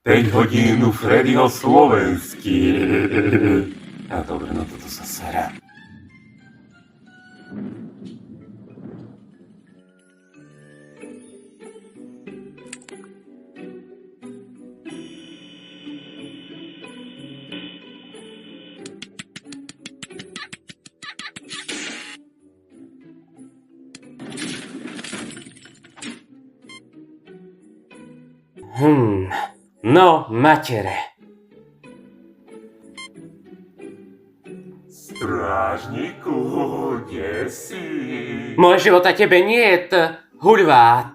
5 hodín u Freddyho slovensky. A dobre, no toto sa sera. No, matere. Strážniku, kde si? Môj život a tebe nie je hulvát.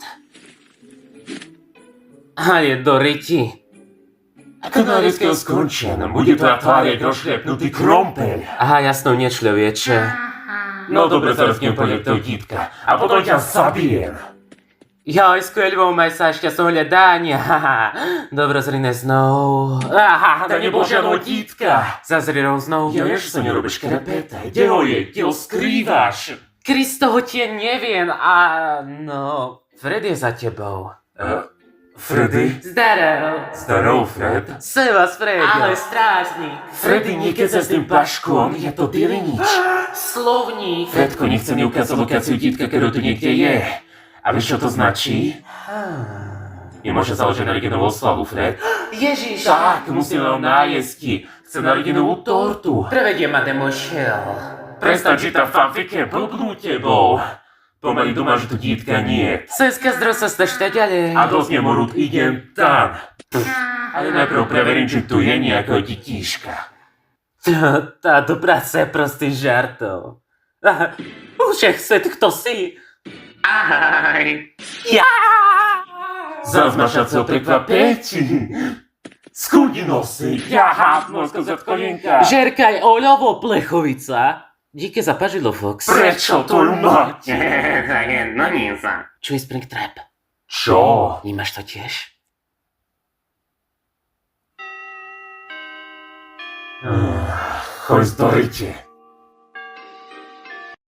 A je do ryti. Ako náležského skončia, nám bude tvoja tvár jak rozšľapnutý krompeľ. Aha, jasno, nečľovieče. No dobre, zaraz k nemu pôjdem toho dítka. A potom ťa zabijem. Joj, skvělou maj sa šťastnou hľadania. Dobrozrine znovu. To nebol žiadno dítka. Zazrienou znovu. Ja vieš, že sa nerobíš krepeta. Kde ho je? Kde ho skrývaš? Kristoho tie neviem no, Fred je za tebou. Freddy? Zdarov. Zdarov, Fred. Sevas, Fred. Ahoj, strážnik. Freddy, niekedy sa s tým paškom, je to dilinič. Slovník. Fredko, nechce mi ukázať lokáciu dítka, ktorú tu niekde je. A vieš, čo to značí? Nemôže založiť narodenovú oslavu, Fred. Ježiš. Tak, musíme ho nájesť. Chce narodenovú tortu. Prevedie mademoiselle. Prestaň čítať fanfike, blbnú tebou. Pomaly doma, že tu dítka nie. Seska zdro sa stačta ďalej. A dosť nemorút, idem tam. Ale najprv preverím, či tu je nejaká ditíška. Táto práca je prostý žartov. Všech svet, kto si? Ahoj. Ja! Zaraz máš sa prekvapiť. Skúdi nosy, jaha, morsko zadkolienka. Žerkaj, Oľovo, plechovica. Díky za pažidlo, Fox. Prečo to máte? No nie sa. Čo je Springtrap? Čo? Vnímaš to tiež? Choď do rite.